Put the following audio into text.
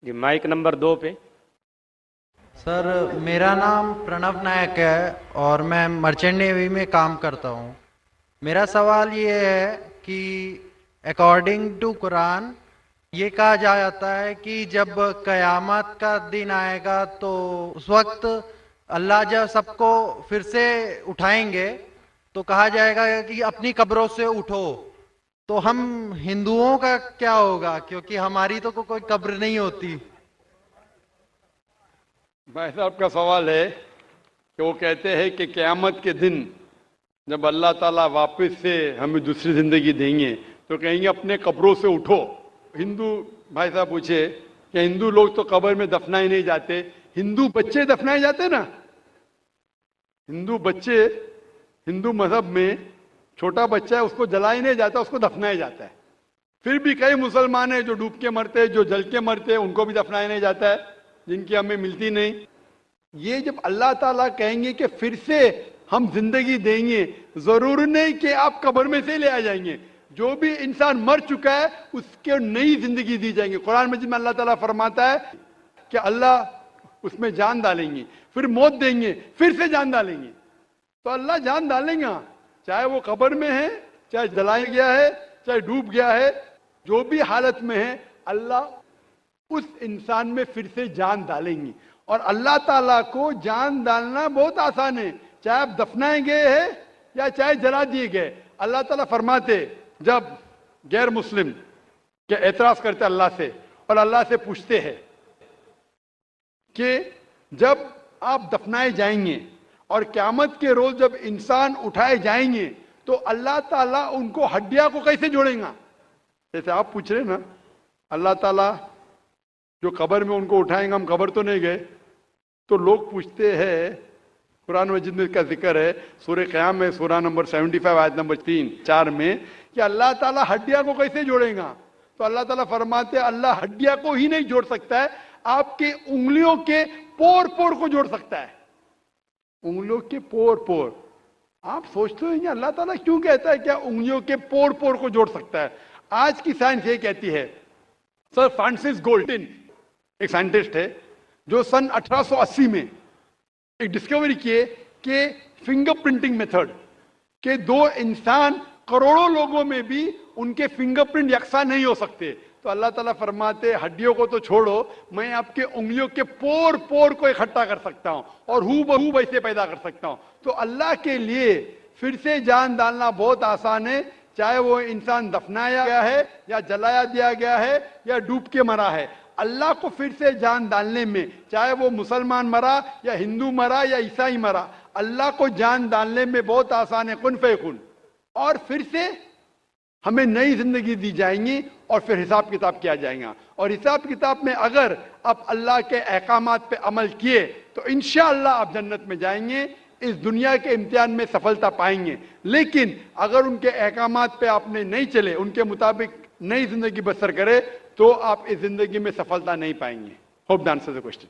जी mic number 2 पे। Sir, मेरा नाम प्रणव नायक है और मैं मर्चेंट नेवी में काम करता हूँ। मेरा सवाल ये है कि अकॉर्डिंग टू कुरान ये कहा जाता है कि जब कयामत का दिन आएगा तो उस वक्त अल्लाह जब सबको फिर से उठाएंगे तो कहा जाएगा कि अपनी कब्रों से उठो। तो हम हिंदुओं का क्या होगा, क्योंकि हमारी तो कोई कब्र नहीं होती। भाई साहब का सवाल है कि वो कहते हैं कि क़यामत के दिन जब अल्लाह ताला वापस से हमें दूसरी ज़िंदगी देंगे तो कहेंगे अपने कब्रों से उठो। हिंदू भाई साहब पूछे कि हिंदू लोग तो कब्र में दफनाए नहीं जाते, हिंदू बच्चे दफनाए जाते ना। हिंदू बच्चे, हिंदू मजहब में छोटा बच्चा है उसको जलाया नहीं जाता, उसको दफनाया जाता है। फिर भी कई मुसलमान हैं जो डूब के मरते हैं, जो जल के मरते हैं, उनको भी दफनाया नहीं जाता है, जिनकी हमें मिलती नहीं। ये जब अल्लाह ताला कहेंगे कि फिर से हम जिंदगी देंगे, जरूर नहीं कि आप कब्र में से ले आ जाएंगे। जो भी इंसान मर चुका है उसके नई जिंदगी दी जाएंगे। कुरान मजीद में अल्लाह ताला फरमाता है कि अल्लाह उसमें जान डालेंगे, फिर मौत देंगे, फिर से जान डालेंगे। तो अल्लाह जान डालेंगे, चाहे वो कब्र में है, चाहे जलाया गया है, चाहे डूब गया है, जो भी हालत में है अल्लाह उस इंसान में फिर से जान डालेंगी। और अल्लाह ताला को जान डालना बहुत आसान है, चाहे आप दफनाए गए हैं या चाहे जला दिए गए। अल्लाह ताला फरमाते जब गैर मुस्लिम के एतराज करते अल्लाह से और अल्लाह से पूछते हैं कि जब आप दफनाए जाएंगे और क़यामत के रोज जब इंसान उठाए जाएंगे तो अल्लाह ताला उनको हड्डियां को कैसे जोड़ेगा। जैसे आप पूछ रहे ना, अल्लाह ताला जो कब्र में उनको उठाएंगे, हम कब्र तो नहीं गए। तो लोग पूछते हैं, कुरान मजीद में इसका जिक्र है सूरह क़याम में, सूरह नंबर 75 आयत नंबर 3-4 में, कि अल्लाह ताला हड्डियां को कैसे जोड़ेगा। तो अल्लाह ताला फरमाते हैं अल्लाह हड्डियां को ही नहीं जोड़ सकता है, आपके उंगलियों के पोर पोर को जोड़ सकता है। उंगलियों के पोर पोर। आप सोचते हो अल्लाह ताला क्यों कहता है क्या उंगलियों के पोर पोर को जोड़ सकता है। आज की साइंस ये कहती है, सर फ्रांसिस गोल्टिन एक साइंटिस्ट है जो सन 1880 में एक डिस्कवरी किए कि फिंगर प्रिंटिंग मेथड के दो इंसान करोड़ों लोगों में भी उनके फिंगरप्रिंट यकसा नहीं हो सकते। तो अल्लाह ताला फरमाते हड्डियों को तो छोड़ो, मैं आपके उंगलियों के पोर पोर को इकट्ठा कर सकता हूं और हू बहू वैसे पैदा कर सकता हूं। तो अल्लाह के लिए फिर से जान डालना बहुत आसान है, चाहे वो इंसान दफनाया गया है या जलाया दिया गया है या डूब के मरा है। अल्लाह को फिर से जान डालने में, चाहे वो मुसलमान मरा या हिंदू मरा या ईसाई मरा, अल्लाह को जान डालने में बहुत आसान है, कुन फयकुन। और फिर से हमें नई जिंदगी दी जाएंगी और फिर हिसाब किताब किया जाएगा। और हिसाब किताब में अगर आप अल्लाह के अहकामात पे अमल किए तो इंशाअल्लाह आप जन्नत में जाएंगे, इस दुनिया के इम्तिहान में सफलता पाएंगे। लेकिन अगर उनके अहकामात पे आपने नहीं चले, उनके मुताबिक नई जिंदगी बसर करे, तो आप इस जिंदगी में सफलता नहीं पाएंगे। Hope the answer the question.